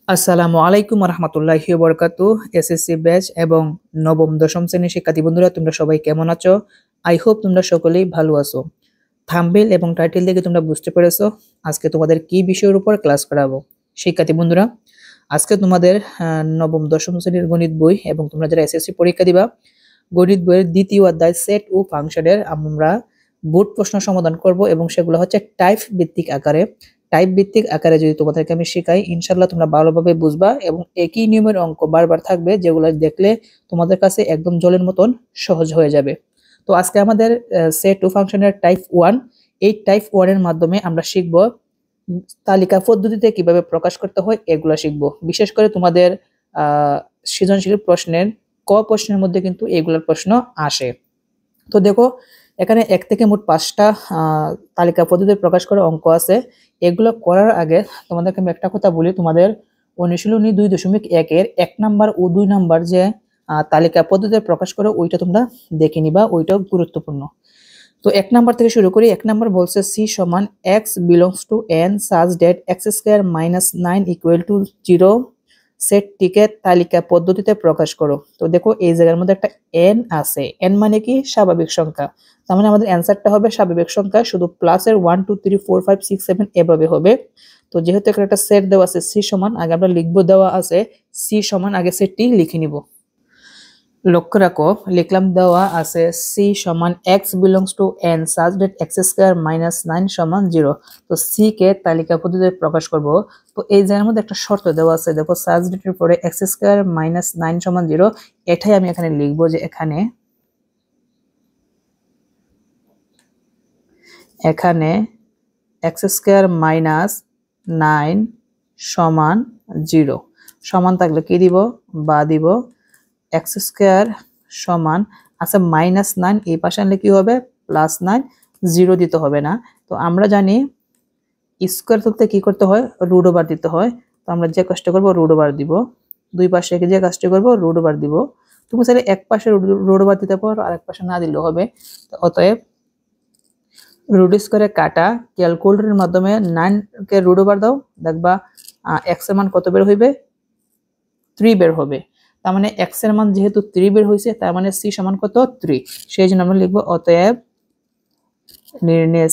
আসসালামু আলাইকুম রহমতুল্লাহি বরকাতু। এসএসসি ব্যাচ এবং নবম দশম শ্রেণীর শিক্ষার্থী বন্ধুরা, তোমরা সবাই কেমন আছো? আই হোপ তোমরা সকলেই ভালো আছো। থাম্বনেল এবং টাইটেল দেখে তোমরা বুঝতে পেরেছো আজকে তোমাদের কি বিষয়ের উপর ক্লাস করাবো। শিক্ষার্থী বন্ধুরা, আজকে তোমাদের নবম দশম শ্রেণীর গণিত বই এবং তোমরা যারা এসএসসি পরীক্ষা দিবা, গণিত বইয়ের দ্বিতীয় অধ্যায় সেট ও ফাংশনের আমরা বোর্ড প্রশ্ন সমাধান করব এবং সেগুলো হচ্ছে টাইপ ভিত্তিক আকারে যদি তোমাদেরকে আমি শেখাই, ইনশাল্লাহ তোমরা ভালোভাবে বুঝবা এবং একই নিয়মের অঙ্ক বারবার থাকবে, যেগুলো দেখলে তোমাদের কাছে একদম জলের মতন সহজ হয়ে যাবে। তো আজকে আমাদের সেট ও ফাংশনের টাইপ 1, এই টাইপ 1 এর মাধ্যমে আমরা শিখব তালিকা পদ্ধতিতে কিভাবে প্রকাশ করতে হয়, এগুলো শিখব। বিশেষ করে তোমাদের সৃজনশীল প্রশ্নের প্রশ্নের মধ্যে কিন্তু এগুলোর প্রশ্ন আসে। তো দেখো, এখানে 1 থেকে মোট 5টা তালিকা পদ্ধতি প্রকাশ করা অঙ্ক আছে। এগুলো করার আগে তোমাদেরকে আমি একটা কথা বলি, তোমাদের অনুশীলনী 2.1 এর 1 নাম্বার ও 2 নাম্বার যে তালিকা পদ্ধতি প্রকাশ করে ওইটা তোমরা দেখে নিবা, ওইটাও গুরুত্বপূর্ণ। তো 1 নাম্বার থেকে শুরু করি। 1 নাম্বার বলছে c সমান x belongs to n such that x square minus 9 equal to 0 সেটটিকে তালিকা পদ্ধতিতে প্রকাশ করো। তো দেখো, এই জায়গার মধ্যে একটা n আছে। n মানে কি? স্বাভাবিক সংখ্যা। তার মানে আমাদের অ্যান্সারটা হবে স্বাভাবিক সংখ্যা, শুধু প্লাসের 1 2 3 4 5 6 7 এভাবে হবে। তো যেহেতু এখানে একটা সেট দেওয়া আছে c সমান, আগে আমরা লিখবো, দেওয়া আছে c সমান, আগে সেটটি লিখে নিব। লক্ষ্য রাখো, লিখলাম দেওয়া আছে c সমান x belongs to n such that x square minus 9 সমান 0। তো c কে তালিকা পদ্ধতিতে প্রকাশ করব। তো এই জায়গার মধ্যে একটা শর্ত দেওয়া আছে, দেখো such that এর পরে x square minus 9 সমান 0, এটাই আমি এখানে লিখবো যে এখানে x square minus 9 সমান 0 সমান থাকলে কি দিব? বা দিব। x স্কয়ার সমান আছে -9, এই পাশে আনলে কি হবে? +9, 0 দিতে হবে না। তো আমরা জানি স্কয়ার তুলতে কি করতে হয়? রুট ওভার দিতে হয়। তো আমরা যে কাজটা করব, রুট ওভার দিব। দুই পাশে যে কাজটা করব, রুট ওভার দিব। তুমি চাইলে এক পাশে রুট ওভার দিতে পারো, আর এক পাশে না দিলেও হবে। তো অতএব রুট স্কয়ারে কাটা, ক্যালকুলেটরের মাধ্যমে 9 কে রুট ওভার দাও, দেখবা x এর মান কত বের হইবে? 3 বের হবে। তার মানে x এর মান যেহেতু 3 বের হইছে, তার মানে c সমান কত? 3। সেই জন্য আমরা লিখব অতএব নির্ণয়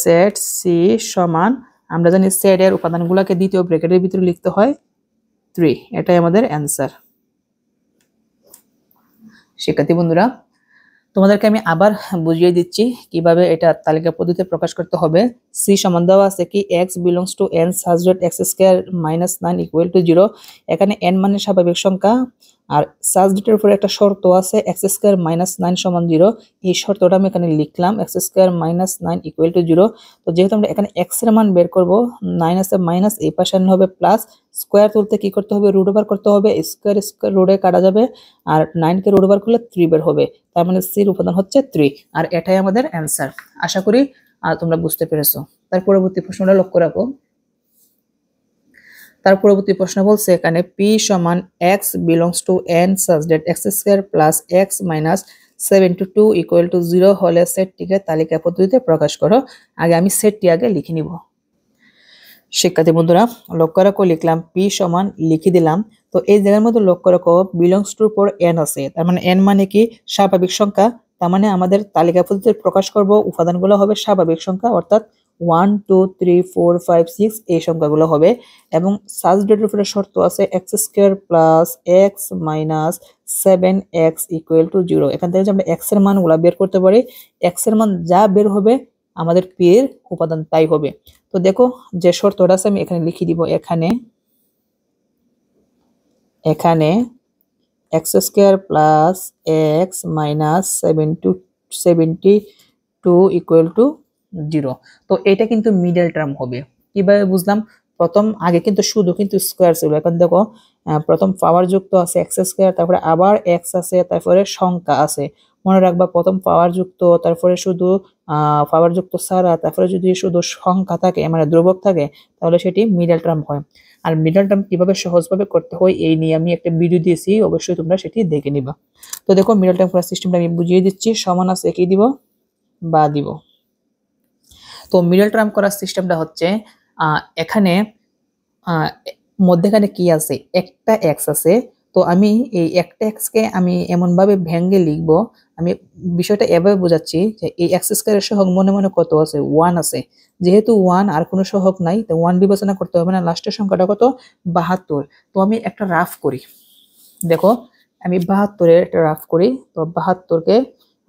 সেট c সমান, আমরা জানি সেট এর উপাদানগুলোকে দ্বিতীয় ব্র্যাকেটের ভিতরে লিখতে হয় 3। এটাই আমাদের অ্যান্সার। শিক্ষার্থী বন্ধুরা, তোমাদেরকে আমি আবার বুঝিয়ে দিচ্ছি কিভাবে এটা তালিকা পদ্ধতিতে প্রকাশ করতে হবে। c সমান দেওয়া আছে কি? x belongs to n such that x square minus 9 equal to 0। এখানে n মানে স্বাভাবিক সংখ্যা, আর such that এর উপরে একটা শর্ত আছে x square minus 9 সমান 0। এই শর্তটা আমি এখানে লিখলাম, x square minus 9 equal to 0। তো যেহেতু আমরা এখানে x এর মান বের করব, 9 আছে মাইনাস, এই পাশে আনলে হবে প্লাস। স্কয়ার তুলতে কি করতে হবে? রুট ওভার করতে হবে। স্কয়ার রুটে কাটা যাবে, আর 9 কে রুট ওভার করলে 3 বের হবে। তার মানে c এর উপাদান হচ্ছে 3, আর এটাই আমাদের অ্যান্সার। আশা করি তোমরা বুঝতে পেরেছো। তার পরবর্তী প্রশ্নটা লক্ষ্য রাখো। তার পরবর্তী প্রশ্ন বলছে এখানে p সমান x belongs to n such that x square plus x minus 72 equal to 0 হলে সেটটিকে তালিকা পদ্ধতিতে প্রকাশ করো। আগে আমি সেটটি আগে লিখে নিব। শিক্ষার্থী বন্ধুরা, লক্ষ্য রাখো, লিখলাম p সমান, লিখে দিলাম। তো এই জায়গার মধ্যে লক্ষ্য রাখো বিলংস টু পর n আছে, তার মানে n মানে কি? স্বাভাবিক সংখ্যা। তার মানে আমাদের তালিকা পদ্ধতিতে প্রকাশ করব, উপাদানগুলো হবে স্বাভাবিক সংখ্যা, অর্থাৎ 1 2 3 4 5 6 এই সংখ্যাগুলো হবে। এবং সাজ ডেটের উপরে শর্ত আছে x square plus x minus 7x equal to 0। এখান থেকে আমরা x এর মানগুলো বের করতে পারি। x এর মান যা বের হবে আমাদের p এর উপাদান তাই হবে। তো দেখো, যে শর্তটা আছে আমি এখানে লিখে দিব। এখানে x square plus x minus 72 equal to 0। তো এটা কিন্তু মিডল টার্ম হবে। কিভাবে বুঝলাম? আগে কিন্তু শুধু কিন্তু স্কয়ার ছিল, এখন দেখো প্রথম পাওয়ার যুক্ত আছে x স্কয়ার, তারপরে আবার x আছে, তারপরে সংখ্যা আছে। মনে রাখবা, প্রথম পাওয়ার যুক্ত, তারপরে শুধু পাওয়ার যুক্ত ছাড়া, তারপরে যদি শুধু সংখ্যা থাকে মানে ধ্রুবক থাকে, তাহলে সেটি মিডল টার্ম হয়। আর মিডল টার্ম কিভাবে সহজভাবে করতে হয় এই নিয়ে আমি একটা ভিডিও দিয়েছি, অবশ্যই তোমরা সেটি দেখে নিবা। তো দেখো মিডল টার্ম করার সিস্টেমটা আমি বুঝিয়ে দিচ্ছি। সমান আছে কি দিব, বা দিব। তো মিডল টার্ম করার সিস্টেমটা হচ্ছে এখানে মধ্যেখানে কি আছে, একটা এক্স আছে। তো আমি এই একটা এক্স কে আমি এমন ভাবে ভেঙে লিখব, আমি বিষয়টা এভাবে বোঝাচ্ছি যে এই এক্স স্কয়ারের সহগ মনে মনে কত আছে, 1 আছে। যেহেতু 1 আর কোনো সহগ নাই, তো 1 বিবেচনা করতে হবে না, লাস্টের সংখ্যাটা কত, 72। তো আমি একটা রাফ করি, দেখো আমি 72 একটা রাফ করি। তো 72 কে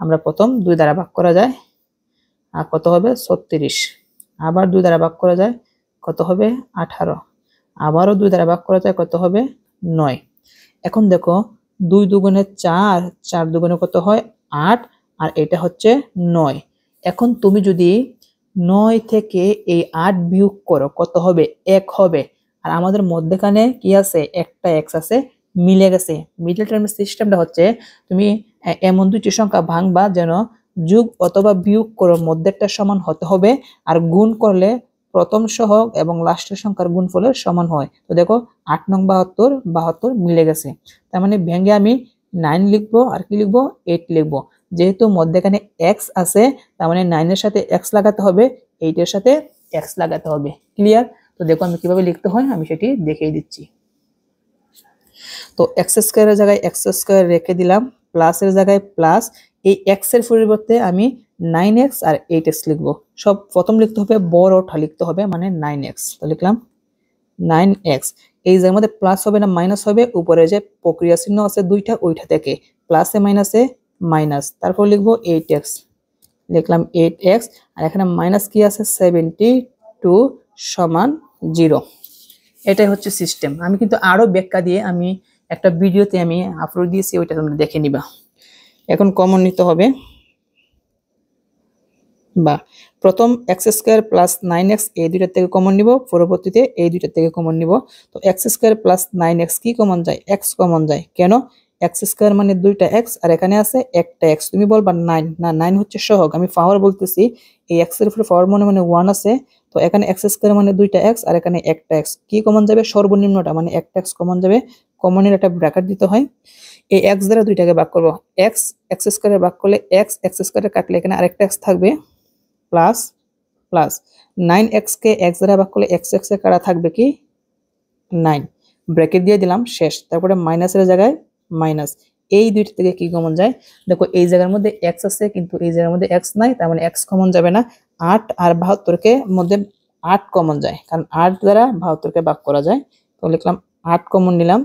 আমরা প্রথম 2 দ্বারা ভাগ করা যায়, আর কত হবে 36। আবার 2 দ্বারা ভাগ করা যায়, কত হবে 18। আবারও 2 দ্বারা ভাগ করা যায়, কত হবে 9। এখন দেখো 2 দুগুণে 4, 4 দুগুণে কত হয় 8, আর এটা হচ্ছে 9। এখন তুমি যদি 9 থেকে এই 8 বিয়োগ করো, কত হবে 1 হবে। আর আমাদের মধ্যখানে কি আছে, একটা x আছে, মিলে গেছে। মিডল টার্ম সিস্টেমটা হচ্ছে তুমি এমন দুইটি সংখ্যা ভাঙবা যেন যোগ অথবা বিয়োগ করো মধ্যেরটা সমান হতে হবে, আর গুণ করলে প্রথম সহগ এবং লাস্টের সংখ্যার গুণফলের সমান হয়। তো দেখো 8 নং 72, 72 মিলে গেছে। তার মানে ভেঙে আমি 9 লিখবো, আর কি লিখবো 8 লিখবো। যেহেতু মধ্যেখানে x আছে, তার মানে 9 এর সাথে x লাগাতে হবে, 8 এর সাথে x লাগাতে হবে। ক্লিয়ার? তো দেখো আমি কিভাবে লিখতে হয় আমি সেটি দেখিয়ে দিচ্ছি। তো এক্স স্কয়ারের জায়গায় এক্স স্কয়ার রেখে দিলাম, প্লাসের জায়গায় প্লাস, এই এক্স এর পরিবর্তে আমি 9x আর 8x লিখবো। সব প্রথম লিখতে হবে বড়টা লিখতে হবে, মানে 9x। তো লিখলাম 9x। এই জায়গার মধ্যে প্লাস হবে না মাইনাস হবে, উপরে যে প্রক্রিয়া চিহ্ন আছে দুইটা, ওইটা থেকে প্লাসে মাইনাসে মাইনাস। তারপর লিখবো 8x, লিখলাম 8x। আর এখানে মাইনাস কি আছে 72 সমান 0। এটাই হচ্ছে সিস্টেম। আমি কিন্তু আরো ব্যাখ্যা দিয়ে আমি একটা ভিডিওতে আমি আপলোড দিয়েছি, ওইটা তোমরা দেখে নিবা। এখন কমন নিতে হবে, বা প্রথম এক্স স্কয়ার প্লাস 9x এই দুইটার থেকে কমন নিব, পরবর্তীতে এই দুইটার থেকে কমন নিব। তো এক্স স্কয়ার প্লাস 9x কি কমন যায়, এক্স কমন যায়। কেন, এক্স স্কয়ার মানে দুইটা এক্স, আর এখানে আছে একটা এক্স। তুমি বলবা 9, না 9 হচ্ছে সহগ, আমি পাওয়ার বলতেছি। এই এক্স এর উপরে পাওয়ার মনে মনে 1 আছে। তো এখানে এক্স স্কয়ার মানে দুইটা এক্স, আর এখানে একটা এক্স। কি কমন যাবে, সর্বনিম্নটা মানে একটা এক্স কমন যাবে। কমনের একটা ব্র্যাকেট দিতে হয়। এই এক্স দ্বারা দুইটাকে ভাগ করব, এক্স এক্স স্কয়ারে ভাগ করলে এক্স এক্স স্কয়ারে কাটলে এখানে আরেকটা এক্স থাকবে, প্লাস প্লাস 9x কে x দ্বারা ভাগ করলে x x এর কাটা থাকবে কি 9, ব্র্যাকেট দিয়ে দিলাম, শেষ। তারপরে মাইনাসের জায়গায় মাইনাস। এই দুইটা থেকে কি কমন যায়, দেখো এই জায়গার মধ্যে x আছে কিন্তু এই জায়গার মধ্যে x নাই, তার মানে x কমন যাবে না। 8 আর 72 কে মধ্যে 8 কমন যায়, কারণ 8 দ্বারা 72 কে ভাগ করা যায়। তো লিখলাম 8 কমন নিলাম,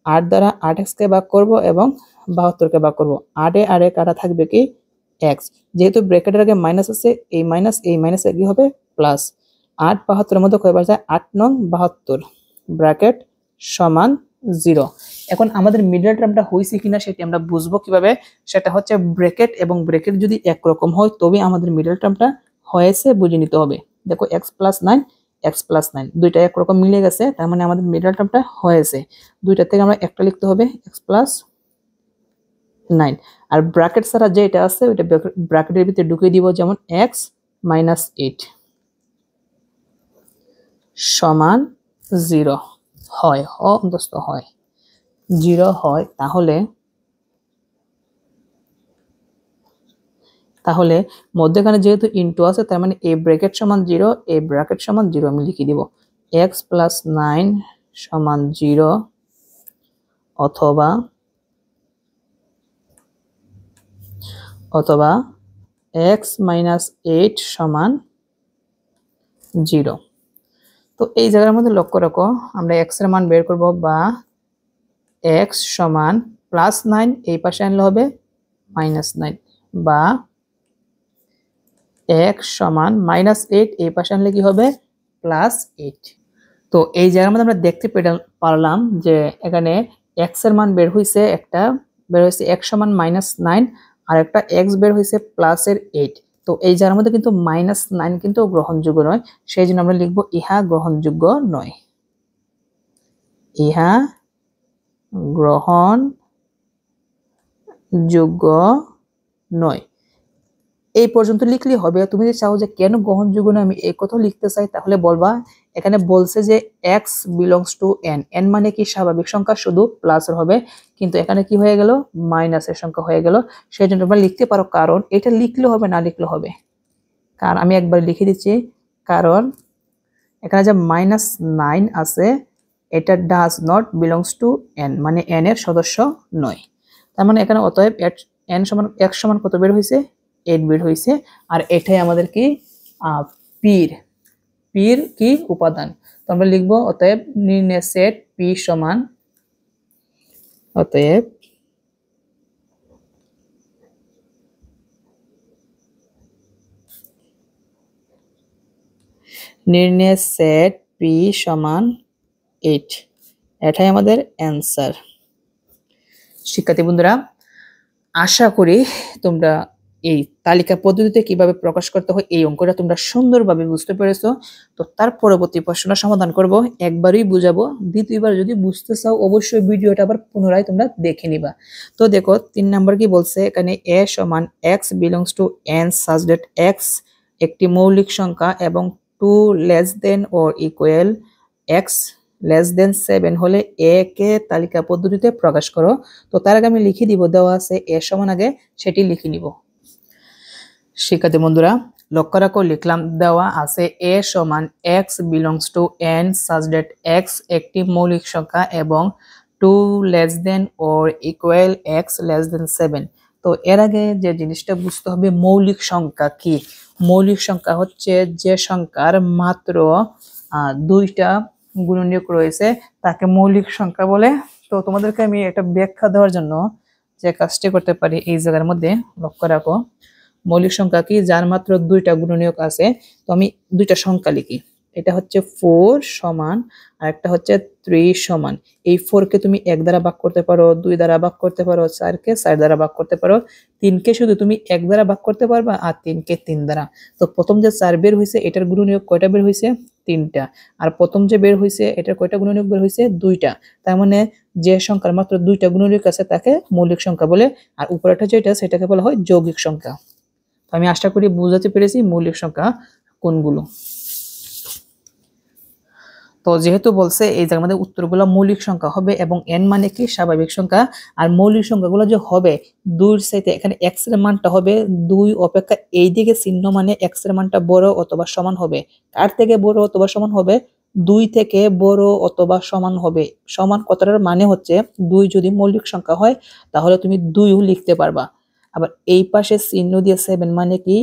8 দ্বারা 8x কে ভাগ করব এবং 72 কে ভাগ করব। 8 এ আর এ কাটা থাকবে কি x, যেহেতু ব্র্যাকেটের আগে মাইনাস আছে, এই মাইনাস কি হবে প্লাস। 8 72 এর মধ্যে কয়বার যায়, 8 নং 72, ব্র্যাকেট সমান 0। এখন আমাদের মিডল টার্মটা হইছে কিনা সেটা আমরা বুঝবো কিভাবে, সেটা হচ্ছে ব্র্যাকেট এবং ব্র্যাকেট যদি একরকম হয় তবে আমাদের মিডল টার্মটা হয়েছে বুঝে নিতে হবে। দেখো x প্লাস 9 দুইটা একরকম মিলে গেছে, তার মানে আমাদের মিডল টার্মটা হয়েছে। দুইটা থেকে আমরা একটা লিখতে হবে, x প্লাস 9। আর ব্র্যাকেট ছাড়া যেটা আছে ওইটা ব্র্যাকেটের ভিতরে ঢুকিয়ে দিব, যেমন x মাইনাস 8 সমান 0 হয়, দোস্ত হয় 0 হয়। তাহলে মধ্যখানে যেহেতু ইনটু আছে, তার মানে a ব্র্যাকেট সমান 0, a ব্র্যাকেট সমান 0 আমি লিখে দিব। x প্লাস 9 সমান 0, অথবা x মাইনাস 8 সমান 0। তো এই জায়গার মধ্যে লক্ষ্য রাখো, আমরা x এর মান বের করব, বা x সমান প্লাস 9 এই পাশে আনলে হবে মাইনাস 9, বা x সমান মাইনাস 8 এই পাশে আনলে কি হবে প্লাস 8। তো এই জায়গার মধ্যে আমরা দেখতে পারলাম যে এখানে x এর মান বের হইছে, একটা বের হইছে x সমান মাইনাস 9, আর একটা x বের হইছে প্লাসের 8। তো এই জায়গার মধ্যে কিন্তু মাইনাস 9 কিন্তু গ্রহণযোগ্য নয়, সেই জন্য আমরা লিখবো ইহা গ্রহণযোগ্য নয়, ইহা গ্রহণযোগ্য নয়। এই পর্যন্ত লিখলে হবে। তুমি যদি চাও যে কেন গ্রহণযোগ্য নয় আমি এই কথা লিখতে চাই তাহলে বলবা এখানে বলছে যে x belongs to n, n মানে কি স্বাভাবিক সংখ্যা শুধু প্লাসের হবে, কিন্তু এখানে কি হয়ে গেল মাইনাসের সংখ্যা হয়ে গেল। সেই জন্য তোমরা লিখতে পারো কারণ, এটা লিখলে হবে না লিখলে হবে, কারণ আমি একবার লিখে দিচ্ছি। কারণ এখানে যে -9 আছে এটা does not belongs to n, মানে n এর সদস্য নয়। তার মানে এখানে অতএব n সমান x সমান কত বের হয়েছে 8 বের হয়েছে। আর এটাই আমাদের কি পির পির কি উপাদান। তো আমরা লিখবো অতএব নির্ণয় সেট p সমান, অতএব নির্ণয় সেট p সমান 8, এটাই আমাদের অ্যান্সার। শিক্ষার্থী বন্ধুরা, আশা করি তোমরা এই তালিকা পদ্ধতিতে কিভাবে প্রকাশ করতে হয় এই অঙ্কটা তোমরা সুন্দরভাবে বুঝতে পেরেছো। তো তার পরবর্তী প্রশ্ন সমাধান করব, একবারই বুঝাবো, দ্বিতীয়বার যদি বুঝতে চাও অবশ্যই ভিডিওটা আবার পুনরায় তোমরা দেখে নিবা। তো দেখো 3 নাম্বার কি বলছে, এখানে a সমান x belongs to n such that x একটি মৌলিক সংখ্যা এবং 2 less than or equal x less than 7 হলে a কে তালিকা পদ্ধতিতে প্রকাশ করো। তো তার আগে আমি লিখে দিব, দেওয়া আছে a সমান, আগে সেটি লিখে নিব। শিক্ষার্থী বন্ধুরা লক্ষ্য রাখো, লিখলাম দেওয়া আছে a সমান x belongs to n such that x একটি মৌলিক সংখ্যা এবং 2 less than or equal x less than 7। তো এর আগে যে জিনিসটা বুঝতে হবে মৌলিক সংখ্যা কি। মৌলিক সংখ্যা হচ্ছে যে সংখ্যার মাত্র দুইটা গুণনীয়ক রয়েছে তাকে মৌলিক সংখ্যা বলে। তো তোমাদেরকে আমি একটা ব্যাখ্যা দেওয়ার জন্য যে কাজটি করতে পারি এই জায়গার মধ্যে লক্ষ্য রাখো, মৌলিক সংখ্যা কি যার মাত্র দুইটা গুণনীয়ক আছে। তো আমি দুইটা সংখ্যা লিখি, এটা হচ্ছে 4 সমান আর একটা হচ্ছে 3 সমান। এই 4 কে তুমি 1 দ্বারা ভাগ করতে পারো, 2 দ্বারা ভাগ করতে পারো, 4 কে 4 দ্বারা ভাগ করতে পারো, 3 কে শুধু তুমি 1 দ্বারা ভাগ করতে পারবা আর 3 কে 3 দ্বারা। তো প্রথম যে 4 বের হয়েছে এটার গুণনীয়ক কয়টা বের হয়েছে 3টা, আর প্রথম যে বের হয়েছে এটার কয়টা গুণনীয়ক বের হয়েছে 2টা। তার মানে যে সংখ্যার মাত্র 2টা গুণনীয়ক আছে তাকে মৌলিক সংখ্যা বলে, আর উপরেরটা যেটা সেটাকে বলা হয় যৌগিক সংখ্যা। তো আমি আশা করি বুঝাতে পেরেছি মৌলিক সংখ্যা কোনগুলো। তো যেহেতু বলছে এই জায়গার মধ্যে উত্তরগুলো মৌলিক সংখ্যা হবে এবং n মানে কি স্বাভাবিক সংখ্যা, আর মৌলিক সংখ্যাগুলো যে হবে 2 এর সাথে এখানে x এর মানটা হবে 2 অপেক্ষা এই দিকে চিহ্ন মানে x এর মানটা বড় অথবা সমান হবে। কার থেকে বড় অথবা সমান হবে 2 থেকে বড় অথবা সমান হবে। সমান কথাটার মানে হচ্ছে 2 যদি মৌলিক সংখ্যা হয় তাহলে তুমি 2ও লিখতে পারবা। আবার এই পাশে চিহ্ন দিয়ে 7 মানে কি,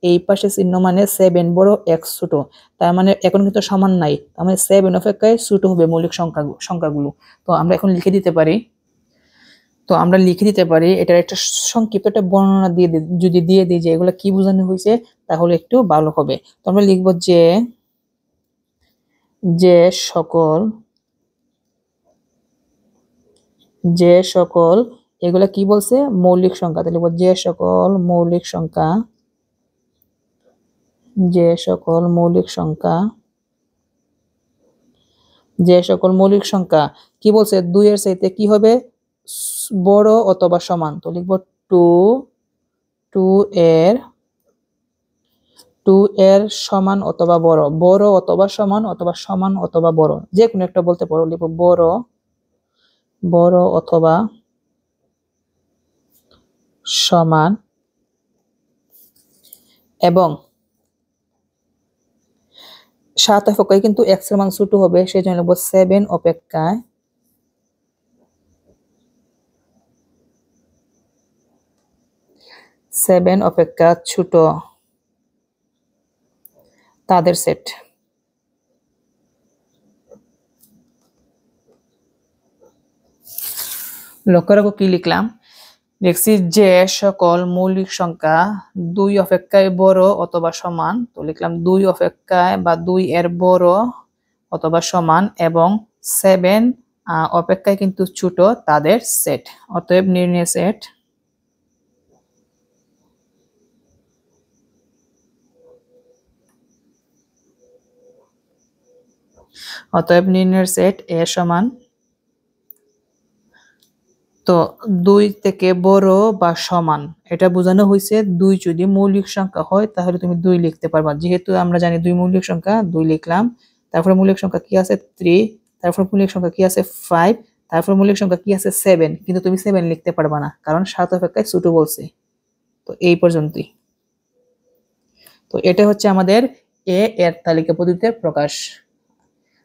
এই পাশে চিহ্ন মানে 7 বড় x ছোট, তার মানে এখন কিন্তু সমান নাই, তার মানে 7 অপেক্ষায় ছোট হবে মৌলিক সংখ্যাগুলো। তো আমরা এখন লিখে দিতে পারি, এটার একটা সংক্ষিপ্ত একটা বর্ণনা দিয়ে যদি দিয়ে দিই যে এগুলো কি বোঝানো হয়েছে তাহলে একটু ভালো হবে। তো আমরা লিখবো যে সকল এগুলা কি বলছে মৌলিক সংখ্যা, তাহলে যে সকল মৌলিক সংখ্যা কি বলছে 2 এর চাইতে কি হবে বড় অথবা সমান। তো লিখবো 2 এর সমান অথবা বড় অথবা সমান অথবা সমান অথবা বড়, যে কোনো একটা বলতে পারো। লিখবো বড় অথবা সমান এবং 7 অপেক্ষায় কিন্তু x এর মান ছোট হবে, সেই জন্য লিখবো 7 অপেক্ষায় ছোট তাদের সেট। লক্ষ্য রাখো কি লিখলাম, লিখছি যে সকল মৌলিক সংখ্যা 2 অপেক্ষায় বড় অথবা সমান। তো লিখলাম 2 অপেক্ষায় বা 2 এর বড় অথবা সমান এবং 7 অপেক্ষায় কিন্তু ছোট তাদের সেট। অতএব নির্ণয় সেট a সমান তো 2 থেকে বড় বা সমান এটা বোঝানো হয়েছে 2 যদি মৌলিক সংখ্যা হয় তাহলে তুমি 2 লিখতে পারবা। যেহেতু আমরা জানি 2 মৌলিক সংখ্যা 2 লিখলাম। তারপরে মৌলিক সংখ্যা কি আছে 3, তারপর মৌলিক সংখ্যা কি আছে 5, তারপর মৌলিক সংখ্যা কি আছে 7, কিন্তু তুমি 7 লিখতে পারবা না কারণ 7 অপেক্ষায় ছোট বলছে। তো এই পর্যন্তই। তো এটা হচ্ছে আমাদের এ এর তালিকা পদ্ধতিতে প্রকাশ।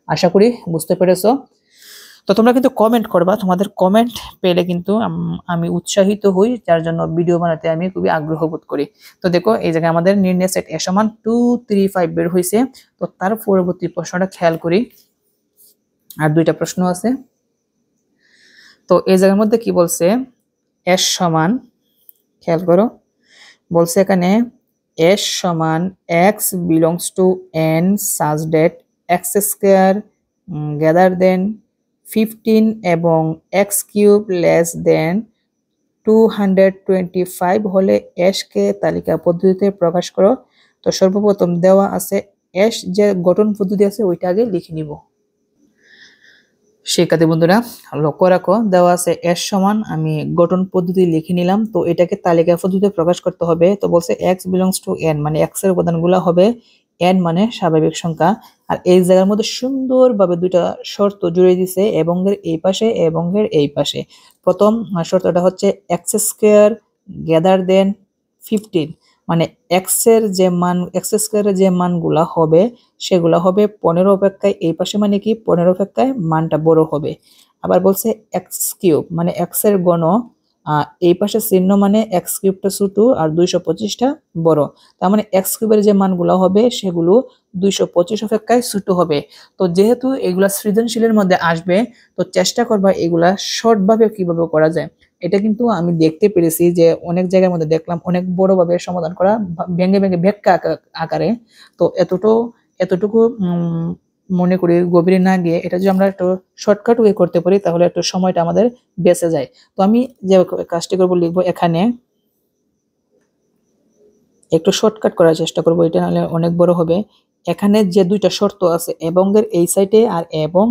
আশা করি বুঝতে পেরেছো। তো তোমরা কিন্তু কমেন্ট করবা, তোমাদের কমেন্ট পেলে কিন্তু আমি উৎসাহিত হই, যার জন্য ভিডিও বানাতে আমি খুবই আগ্রহ বোধ করি। তো দেখো এই জায়গায় আমাদের নির্ণয় সেট এ সমান 2, 3, 5 বের হয়েছে। তো তার পরবর্তী প্রশ্নটা খেয়াল করি, আর দুইটা প্রশ্ন আছে। তো এই জায়গার মধ্যে কি বলছে, এস সমান, খেয়াল করো, বলছে এখানে এস সমান x belongs to N such that x square greater than 15 এবং এক্স কিউব লেস দেন 225 হলে এস কে তালিকা পদ্ধতিতে প্রকাশ করো। তো সর্বপ্রথম দেওয়া আছে এস যে গঠন পদ্ধতি আছে ওইটা আগে লিখে নিব। শিক্ষার্থী বন্ধুরা লক্ষ্য রাখো, দেওয়া আছে এস সমান, আমি গঠন পদ্ধতি লিখে নিলাম। তো এটাকে তালিকা পদ্ধতিতে প্রকাশ করতে হবে। তো বলছে এক্স বিলংস টু এন, মানে এক্স এর উপাদানগুলো হবে এন মানে স্বাভাবিক সংখ্যা। আর এই জায়গার মধ্যে সুন্দরভাবে দুইটা শর্ত জুড়ে দিছে, এবং এর এই পাশে এবং এর এই পাশে। প্রথম শর্তটা হচ্ছে এক্স স্কোয়ার গ্রেটার দেন 15, মানে এক্স এর যে মান, এক্স স্কোয়ারের যে মানগুলা হবে সেগুলা হবে 15 অপেক্ষায় এই পাশে, মানে কি 15 অপেক্ষায় মানটা বড় হবে। আবার বলছে এক্স কিউব, মানে এক্স এর গণ এই পাশে চিহ্ন, মানে এক্স কিউবটা ছোট আর 225টা বড়। তার মানে এক্স কিউবের যে মানগুলো হবে সেগুলো 225 অপেক্ষায় ছোট হবে। তো যেহেতু এগুলা সৃজনশীলের মধ্যে আসবে, তো চেষ্টা করবা এগুলা শর্ট ভাবে কিভাবে করা যায়। এটা কিন্তু আমি দেখতে পেরেছি যে অনেক জায়গার মধ্যে দেখলাম অনেক বড় ভাবে সমাধান করা, ভেঙে ভেঙে ব্যাখ্যা আকারে। তো এতটুকু মনে করি গভীরে না গিয়ে এটা যদি আমরা একটু শর্টকাট ওয়ে করতে পারি তাহলে একটু সময়টা আমাদের বেঁচে যায়। তো আমি যে কাজটি করবো, লিখবো এখানে একটু শর্টকাট করার চেষ্টা করবো, এটা নাহলে অনেক বড় হবে। এখানে যে দুইটা শর্ত আছে এবং এর এই সাইডে আর এবং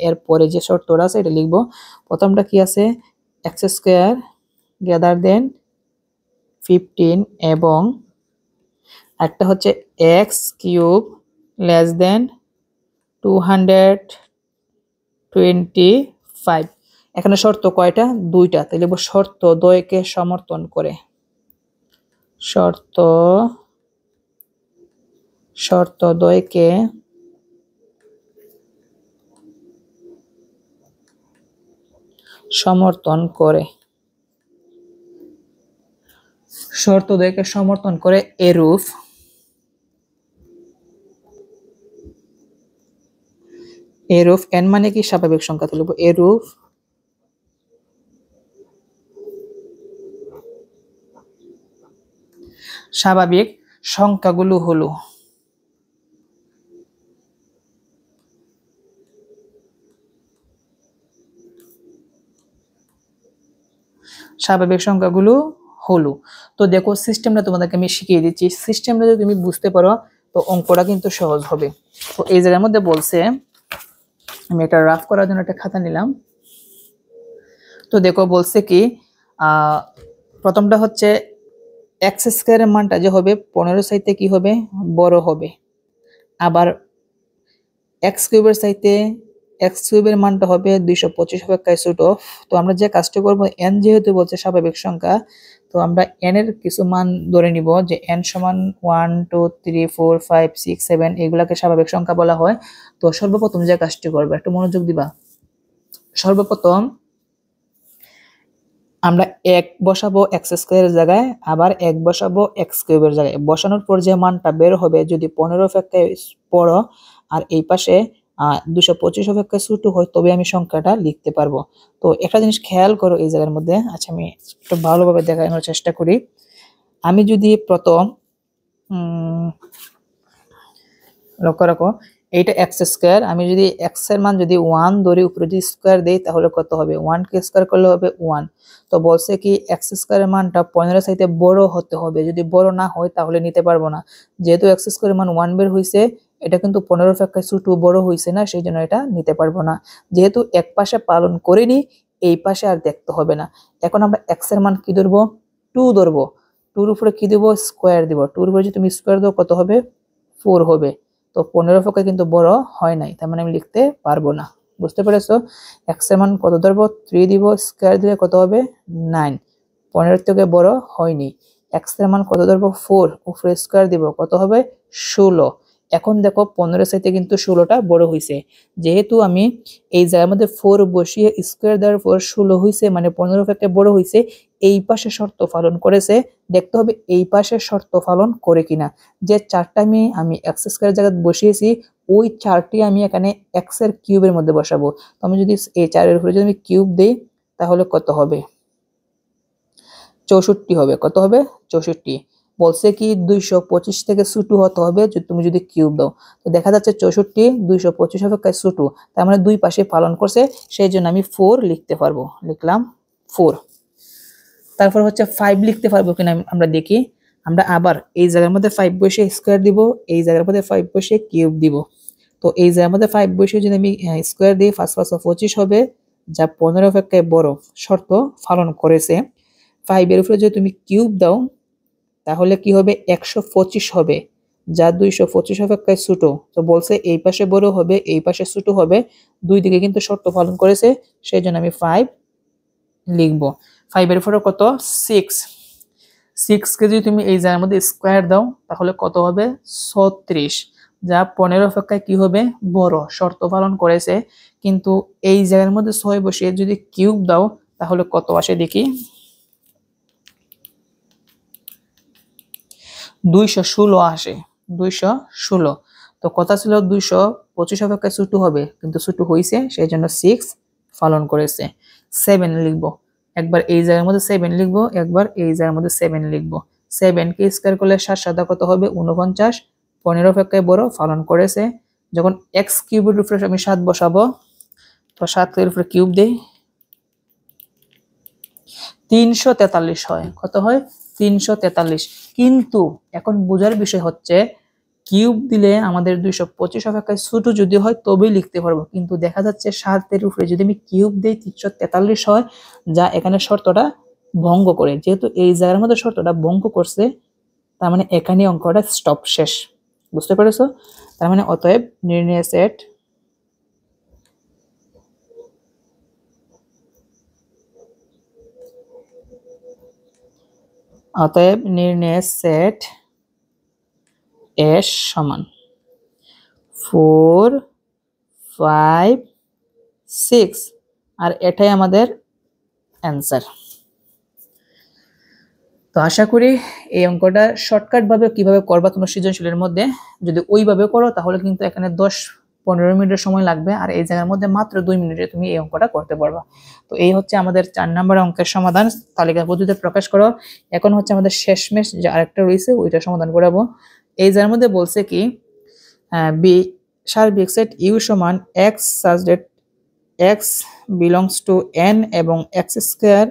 এর পরে যে শর্তটা আছে এটা লিখবো। প্রথমটা কি আছে, এক্স স্কোয়ার গ্রেটার দেন 15 এবং একটা হচ্ছে এক্স কিউব লেস দেন 225। এখানে শর্ত কয়টা, দুইটা, তাহলে শর্ত দ্বয়কে সমর্থন করে, শর্ত দ্বয়কে সমর্থন করে, শর্ত দ্বয়কে সমর্থন করে এরূপ এন মানে কি স্বাভাবিক সংখ্যা, তুলব এরূপ স্বাভাবিক সংখ্যাগুলো হলো স্বাভাবিক সংখ্যাগুলো হলো। তো দেখো সিস্টেমটা তোমাদেরকে আমি শিখিয়ে দিচ্ছি, সিস্টেমটা যদি তুমি বুঝতে পারো তো অঙ্কটা কিন্তু সহজ হবে। তো এই জায়গার মধ্যে বলছে, আমি এটা রাফ করার জন্য একটা খাতা নিলাম। তো দেখো বলছে কি, প্রথমটা হচ্ছে এক্স স্কোয়ারের মানটা যে হবে 15 চাইতে কি হবে বড় হবে। আবার এক্স কিউবের চাইতে এক্স কিউবের মানটা হবে 225 অপেক্ষায় ছোট। তো আমরা যে কাজটা করবো, এন যেহেতু বলছে স্বাভাবিক সংখ্যা, তো আমরা এন এর কিছু মান ধরে নিব, যে এন সমান 1, 2, 3, 4, 5, 6, 7 এগুলাকে স্বাভাবিক সংখ্যা বলা হয়। তো সর্বপ্রথম যে কাজটি করবো, একটু মনোযোগ দিবা। সর্বপ্রথম আমরা এক বসাবো এক্স স্কোয়ারের জায়গায়, আবার এক বসাবো এক্স কিউবের জায়গায়। বসানোর পর যে মানটা বের হবে, যদি 15 অপেক্ষায় বড় আর এই পাশে 225 অপেক্ষায় ছোট হয়, তবে আমি সংখ্যাটা লিখতে পারবো। তো একটা জিনিস খেয়াল করো এই জায়গার মধ্যে, আচ্ছা আমি একটু ভালোভাবে দেখানোর চেষ্টা করি। আমি যদি প্রথম লক্ষ্য রাখো, এইটা এক্স স্কোয়ার, আমি যদি এক্স এর মান যদি 1 ধরি, উপরে যদি স্কোয়ার দেই তাহলে কত হবে, 1 কে স্কোয়ার করলে হবে 1। তো বলছে কি এক্স স্কোয়ারের মানটা 15 চাইতে বড় হতে হবে, যদি বড় না হয় তাহলে নিতে পারবো না। যেহেতু এক্স স্কোয়ারের মান 1 বের হয়েছে, এটা কিন্তু 15 অপেক্ষায় ছোট বড় হয়েছে না, সেই জন্য এটা নিতে পারবো না। যেহেতু এক পাশে পালন করিনি, এই পাশে আর দেখতে হবে না। এখন আমরা এক্স এর মান কি ধরবো, 2 ধরবো। 2 এর উপরে কি দেবো, স্কোয়ার দিব। 2 এর উপরে যদি তুমি স্কোয়ার দাও কত হবে, 4 হবে। তো 15 পক্ষে কিন্তু বড় হয় নাই, তার মানে আমি লিখতে পারবো না। বুঝতে পেরেছো? এক্স এর মান কত ধরবো, 3 দিব, স্কোয়ার দিলে কত হবে, 9। 15 থেকে বড় হয়নি। এক্স এর মান কত ধরবো, 4, উপরে স্কোয়ার দিব, কত হবে, 16। এখন দেখো 15 চাইতে কিন্তু 16টা বড় হয়েছে। যেহেতু আমি এই জায়গার মধ্যে 4 বসিয়ে স্কোয়ার দেওয়ার পর 16 হয়েছে, মানে 15 থেকে বড় হয়েছে। এই পাশে শর্ত পালন করেছে, দেখতে হবে এই পাশে শর্ত পালন করে কিনা। যে 4টা আমি এক্স স্কোয়ার জায়গায় বসিয়েছি, ওই 4টি আমি এখানে এক্স এর কিউবের মধ্যে বসাবো। তো আমি যদি এই 4 এর উপরে যদি আমি কিউব দিই তাহলে কত হবে, 64 হবে। কত হবে, 64। বলছে কি 225 থেকে ছোট হতে হবে তুমি যদি কিউব দাও। তো দেখা যাচ্ছে 64 225 অপেক্ষায় ছোট, তার মানে দুই পাশে পালন করছে, সেই জন্য আমি 4 লিখতে পারবো। লিখলাম 4। তারপর হচ্ছে 5 লিখতে পারবো কিনা আমরা দেখি। আমরা আবার এই জায়গার মধ্যে 5 বসে স্কোয়ার দিব, এই জায়গার মধ্যে 5 বসে কিউব দিব। তো এই জায়গার মধ্যে 5 বসে যদি আমি স্কোয়ার দিই, 5 5 25 হবে, যা 15 অপেক্ষায় বড়, শর্ত পালন করেছে। 5 এর উপরে যদি তুমি কিউব দাও তাহলে কি হবে, 125 হবে, যা 225 অপেক্ষায় ছোট। তো বলছে এই পাশে বড় হবে, এই পাশে ছোট হবে, দুই দিকে কিন্তু শর্ত পালন করেছে, সেই জন্য আমি 5 লিখবো। 5 এর উপরে কত, 6। 6 কে যদি তুমি এই জায়গার মধ্যে স্কোয়ার দাও তাহলে কত হবে, 36, যা 15 অপেক্ষায় কি হবে, বড়, শর্ত পালন করেছে। কিন্তু এই জায়গার মধ্যে 6 বসিয়ে যদি কিউব দাও তাহলে কত আসে দেখি, 216 আসে, 216। তো কথা ছিল 225 অপেক্ষায় ছোট হবে, কিন্তু ছোট হয়েছে, সেই জন্য 6 পালন করেছে। 7 লিখবো, একবার এই জায়গার মধ্যে 7 লিখবো, একবার এই জায়গার মধ্যে 7 লিখবো। 7 কে স্কয়ার করলে 7 7 কত হবে, 49। 15 অপেক্ষায় বড়, পালন করেছে। যখন এক্স কিউবের উপরে আমি 7 বসাবো, তো 7 এর উপরে কিউব দেই, 343 হয়। কত হয়, 343। কিন্তু এখন বোঝার বিষয় হচ্ছে কিউব দিলে আমাদের 225 অপেক্ষায় ছোট যদি হয় তবেই লিখতে পারবো, কিন্তু দেখা যাচ্ছে 7 এর উপরে যদি আমি কিউব দেই 343 হয়, যা এখানে শর্তটা ভঙ্গ করে। যেহেতু এই জায়গার মধ্যে শর্তটা ভঙ্গ করছে, তার মানে এখানে অঙ্কটা স্টপ, শেষ। বুঝতে পেরেছো? তার মানে অতএব নির্ণয় সেট এস সমান 4 5 6, আর এটাই আমাদের অ্যান্সার। তো আশা করি এই অঙ্কটা শর্টকাট ভাবে কিভাবে করবা তোমরা সৃজনশীলের মধ্যে, যদি ওইভাবে করো তাহলে কিন্তু এখানে 10-15 মিনিটের সময় লাগবে, আর এই জায়গার মধ্যে মাত্র 2 মিনিটে তুমি এই অঙ্কটা করতে পারবা। তো এই হচ্ছে আমাদের 4 নম্বর অঙ্কের সমাধান, তালিকা পদ্ধতিতে প্রকাশ করো। এখন হচ্ছে আমাদের শেষমেশ যে আরেকটা রয়েছে ওইটা সমাধান করাবো। এই যার মধ্যে বলছে কি বি সার্বিক সেট ইউ সমান x such that x belongs to N এবং x square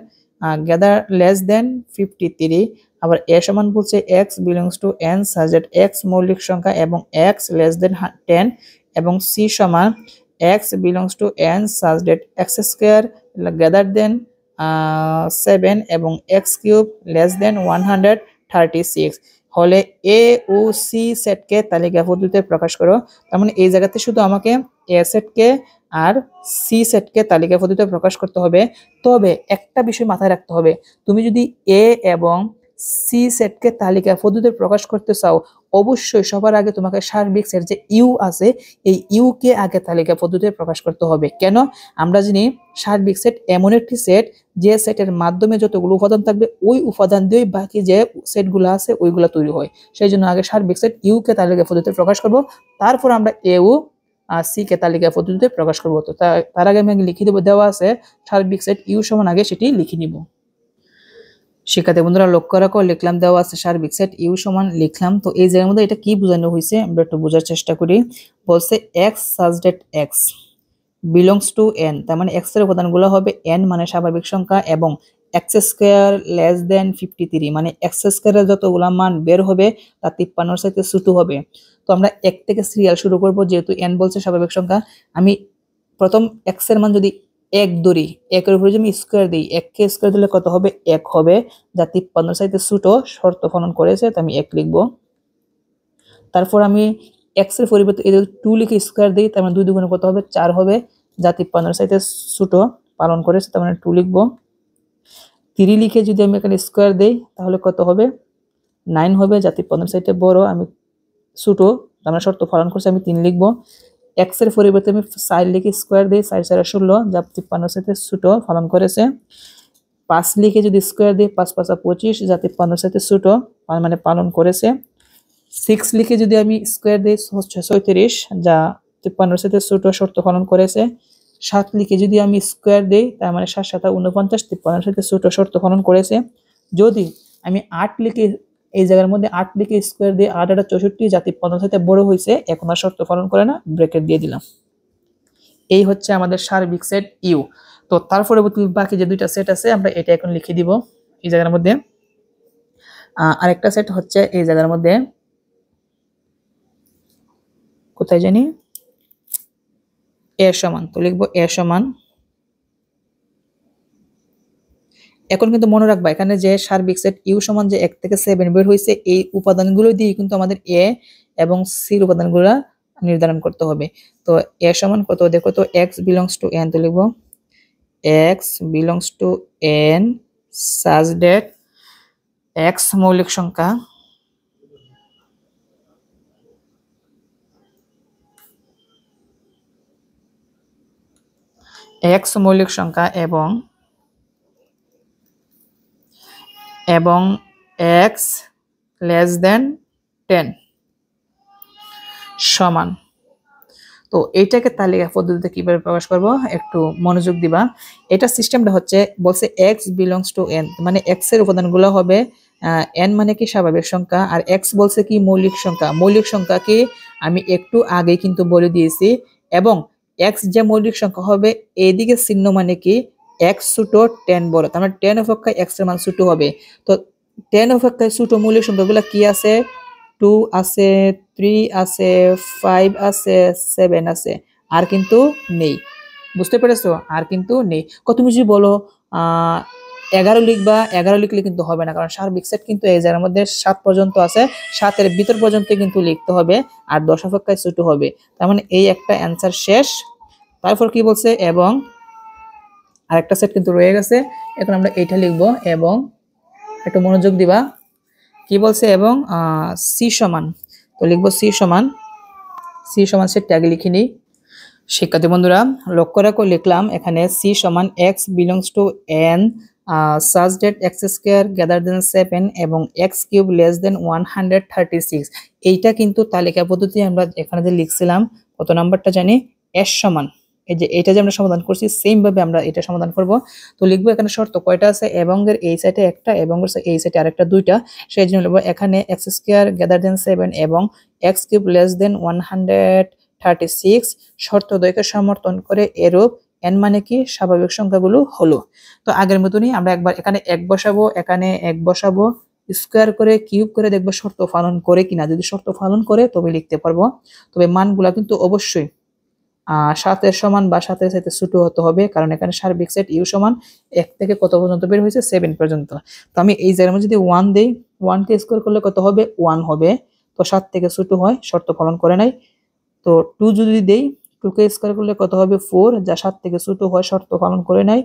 greater less than 53। আবার এ সমান বলছে x belongs to N such that x মৌলিক সংখ্যা এবং এক্স লেস দেন 10, এবং সি সমান x belongs to N such that x square greater than 7 এবং এক্স কিউব লেস দেন 136 হলে এ ও সি সেটকে তালিকা পদ্ধতিতে প্রকাশ করো। তার মানে এই জায়গাতে শুধু আমাকে এ সেটকে আর সি সেটকে তালিকা পদ্ধতিতে প্রকাশ করতে হবে। তবে একটা বিষয় মাথায় রাখতে হবে, তুমি যদি এ এবং সি সেটকে তালিকা পদ্ধতিতে প্রকাশ করতে চাও, অবশ্যই সবার আগে তোমাকে সার্বিক সেট যে ইউ আছে, এই ইউ কে আগে তালিকা পদ্ধতিতে প্রকাশ করতে হবে। কেন? আমরা জানি সার্বিক সেট এমন একটি সেট যে সেটের মাধ্যমে যতগুলো উপাদান থাকবে ওই উপাদান দিয়ে বাকি যে সেটগুলো আছে ওইগুলো তৈরি হয়। সেই জন্য আগে সার্বিক সেট ইউ কে তালিকা পদ্ধতিতে প্রকাশ করব, তারপর আমরা এ ও আর সি কে তালিকা পদ্ধতিতে প্রকাশ করব। তো তার আগে আমি লিখে দেবো, দেওয়া আছে সার্বিক সেট ইউ সমান, আগে সেটি লিখে নিব। শিক্ষার্থী বন্ধুরা লক্ষ্য রাখো, লিখলাম, দেওয়া আছে সার্বিক সেট ইউ সমান, লিখলাম। তো এই জায়গার মধ্যে এটা কি বোঝানো হয়েছে আমরা একটু বোঝার চেষ্টা করি। বলছে x such that x belongs to N, তার মানে এক্স এর উপাদানগুলো হবে এন মানে স্বাভাবিক সংখ্যা, এবং এক্স স্কোয়ার লেস দেন 53 মানে এক্স স্কোয়ারের যতগুলো মান বের হবে তা 53 সাথে ছোট হবে। তো আমরা এক থেকে সিরিয়াল শুরু করব, যেহেতু এন বলছে স্বাভাবিক সংখ্যা। আমি প্রথম এক্স এর মান যদি এক ধরি, একের উপরে যদি আমি স্কোয়ার দিই, এককে স্কোয়ার দিলে কত হবে? এক হবে, যা 53 চাইতে ছোট শর্ত ফলন করেছে, তো আমি এক লিখবো। তারপর আমি এক্স এর পরিবর্তে এই 2 লিখে স্কোয়ার দিই, তার মানে 2 দুগুণে কত হবে? 4 হবে, যা 53 চাইতে ছোট পালন করেছে, তার মানে 2 লিখবো। 3 লিখে যদি আমি এখানে স্কোয়ার দেই তাহলে কত হবে? 9 হবে, যা 53 চাইতে বড়, আমি ছোট, তার মানে শর্ত পালন করছে, আমি 3 লিখবো। এক্স এর পরিবর্তে আমি 4 লিখে স্কোয়ার দিই, 4 4 16, যা 53 চাইতে ছোট পালন করেছে। 5 লিখে যদি স্কোয়ার দিই, 5 5 25, যা 53 চাইতে ছোট মানে পালন করেছে। 6 লিখে যদি আমি স্কোয়ার দিই 36, যা 53 সাথে ছোট শর্ত পালন করেছে। 7 লিখে যদি আমি স্কোয়ার দিই, তার মানে 7 7 49, 53 সাথে ছোট শর্ত পালন করেছে। যদি আমি 8 লিখে এই জায়গার মধ্যে 8 লিখে স্কোয়ার দিয়ে 8 8 64, যা 53 সাথে বড় হয়েছে, এখন আর শর্ত পালন করে না, ব্র্যাকেট দিয়ে দিলাম। এই হচ্ছে আমাদের সার্বিক সেট ইউ। তো তারপরে বাকি যে দুইটা সেট আছে আমরা এটা এখন লিখে দিব এই জায়গার মধ্যে। আরেকটা সেট হচ্ছে এই জায়গার মধ্যে, কোথায় জানি, এ সমান, তো লিখবো এ সমান। এখন কিন্তু মনে রাখবা এখানে যে সার্বিক সেট ইউ সমান যে 1 থেকে 7 বের হয়েছে, এই উপাদানগুলো দিয়ে কিন্তু আমাদের এ এবং সির উপাদানগুলো নির্ধারণ করতে হবে। তো এ সমান কত? দেখো তো, x belongs to n, তো লিখবো x belongs to n such that x মৌলিক সংখ্যা এবং x less than 10 সমান। তো এইটাকে তালিকা পদ্ধতিতে কিভাবে প্রকাশ করব একটু মনোযোগ দিবা। এটা সিস্টেমটা হচ্ছে, বলছে x belongs to n, মানে x এর উপাদানগুলো হবে n মানে কি স্বাভাবিক সংখ্যা, আর x বলছে কি মৌলিক সংখ্যা। মৌলিক সংখ্যাকে আমি একটু আগে কিন্তু বলে দিয়েছি, এবং x যে মৌলিক সংখ্যা হবে এইদিকে চিহ্ন মানে কি x ছোট 10 বড়, তার মানে 10 অপেক্ষায় x এর মান ছোট হবে। তো 10 অপেক্ষায় ছোট মৌলিক সংখ্যাগুলো কি আছে? 2 আছে, 3 আছে, 5 আছে, 7 আছে, আর কিন্তু নেই। বুঝতে পেরেছো? আর কিন্তু নেই। তুমি যদি বলো 11 লিখবা, 11 লিখলে কিন্তু হবে না, কারণ সার্বিক সেট কিন্তু এই জায়গার মধ্যে 7 পর্যন্ত আছে, 7 এর ভিতর পর্যন্ত কিন্তু লিখতে হবে, আর 10 অপেক্ষায় ছোট হবে। তার মানে এই একটা অ্যান্সার শেষ। তারপর কি বলছে? এবং আরেকটা সেট কিন্তু রয়ে গেছে, এখন আমরা এইটা লিখবো। এবং একটু মনোযোগ দিবা, কি বলছে? এবং সি সমান, তো লিখবো সি সমান সেটটা আগে লিখে নিই। শিক্ষার্থী বন্ধুরা লক্ষ্য রাখো, লিখলাম এখানে সি সমান x belongs to n such that x square greater than 7 এবং x cube less than 136। এইটা কিন্তু তালিকা পদ্ধতি আমরা এখানে যে লিখছিলাম, কত নাম্বারটা জানি, s সমান, এই যে এটা যে আমরা সমাধান করছি সেম ভাবে আমরা এটা সমাধান করব। তো লিখবো এখানে শর্ত কয়টা আছে, এবং এর এই সাইডে একটা এবং এই সাইডে আরেকটা, দুইটা, সেই জন্য লিখবো এখানে x স্কয়ার গ্রেটার দেন 7 এবং x কিউব লেস দেন 136 শর্ত দ্বয়কে সমর্থন করে এরূপ n মানে কি স্বাভাবিক সংখ্যাগুলো হলো। তো আগের মতনই আমরা একবার এখানে 1 বসাবো, এখানে 1 বসাবো, স্কয়ার করে কিউব করে দেখবো শর্ত পালন করে কিনা। যদি শর্ত পালন করে তবে লিখতে পারবো, তবে মানগুলা কিন্তু অবশ্যই 7 এর সমান বা 7 এর চাইতে ছোট হতে হবে, কারণ এখানে সার্বিক সেট ইউ সমান 1 থেকে কত পর্যন্ত বের হয়েছে? 7 পর্যন্ত। তো আমি এই জায়গার মধ্যে যদি 1 দেই, 1 কে স্কয়ার করলে কত হবে? 1 হবে, তো 7 থেকে ছোট হয়, শর্ত পালন করে নাই। তো 2 যদি দেই, 2 কে স্কয়ার করলে কত হবে? 4, যা 7 থেকে ছোট হয়, শর্ত পালন করে নাই।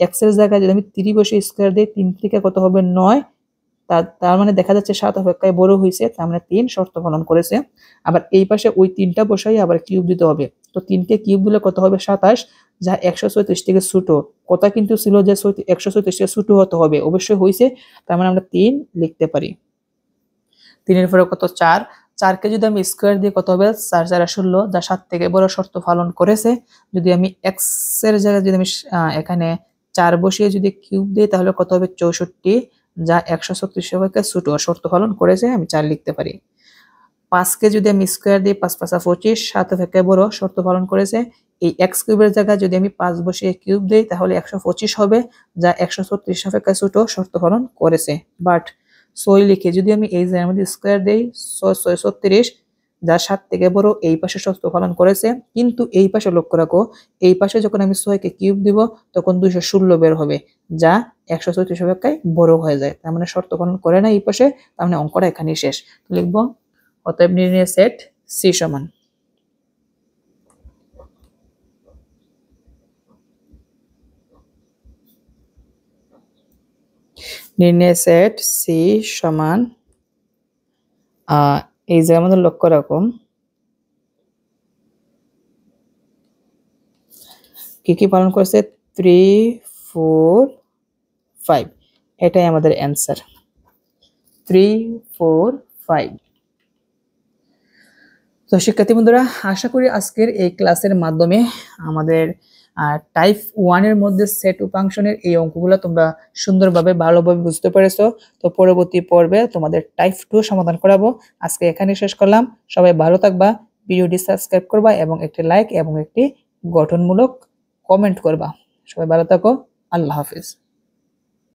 x এর জায়গায় যদি আমি 3 বসে স্কয়ার দেই, 3 থেকে কত হবে? 9, তার মানে দেখা যাচ্ছে 7 অপেক্ষায় বড় হয়েছে, তার মানে 3 শর্ত পালন করেছে। আবার এই পাশে ওই 3টা বসাই আবার কিউব দিতে হবে, তো 3 কে কিউব দিলে কত হবে? 27, যা 134 থেকে ছোট। কথা কিন্তু ছিল যে 134 থেকে ছোট হতে হবে, অবশ্যই হয়েছে, তার মানে আমরা 3 লিখতে পারি। 3 এর পরে কত? 4, 4 কে যদি আমি স্কয়ার দিয়ে কত হবে? 4 4 16, যা 7 থেকে বড় শর্ত পালন করেছে। যদি আমি x এর জায়গায় যদি আমি এখানে 4 বসিয়ে যদি কিউব দিই তাহলে কত হবে? 64, যা 136 অপেক্ষা ছোট, শর্ত পালন করেছে, আমি 4 লিখতে পারি। 5 কে যদি আমি স্কয়ার দিই, 5 5 25, 7 অপেক্ষা বড়, শর্ত পালন করেছে। এই x কিউবের জায়গায় যদি আমি 5 বসিয়ে কিউব দেই তাহলে 125 হবে, যা 136 অপেক্ষা ছোট, শর্ত পালন করেছে। বাট 6 লিখে যদি আমি এই জায়গার মধ্যে স্কয়ার দেই, 6 6 36, যা 7 থেকে বড় এই পাশে শর্ত পালন করেছে, কিন্তু এই পাশে লক্ষ্য রাখো, এই পাশে যখন আমি 6 কে কিউব দিব তখন 216 বের হবে, যা 134 অপেক্ষায় বড় হয়ে যায়। তার মানে শর্ত পালন করে না এই পাশে, তার মানে অঙ্কটা এখানেই শেষ। লিখব অতএব নির্ণয় সেট সি সমান নির্ণয় সেট সি সমান এই যে আমাদের লক্ষ্য রাখো কি কি পালন করেছে 3 4 5, এটাই আমাদের অ্যান্সার 3 4 5। তো শিক্ষার্থী বন্ধুরা, আশা করি আজকের এই ক্লাসের মাধ্যমে আমাদের টাইপ 1 এর মধ্যে সেট উপাংশনের এই অঙ্কগুলো তোমরা সুন্দরভাবে ভালোভাবে বুঝতে পেরেছো। তো পরবর্তী পর্বে তোমাদের টাইপ 2 সমাধান করাবো। আজকে এখানে শেষ করলাম। সবাই ভালো থাকবা, ভিডিওটি সাবস্ক্রাইব করবা এবং একটি লাইক এবং একটি গঠনমূলক কমেন্ট করবা। সবাই ভালো থাকো, আল্লাহ হাফেজ।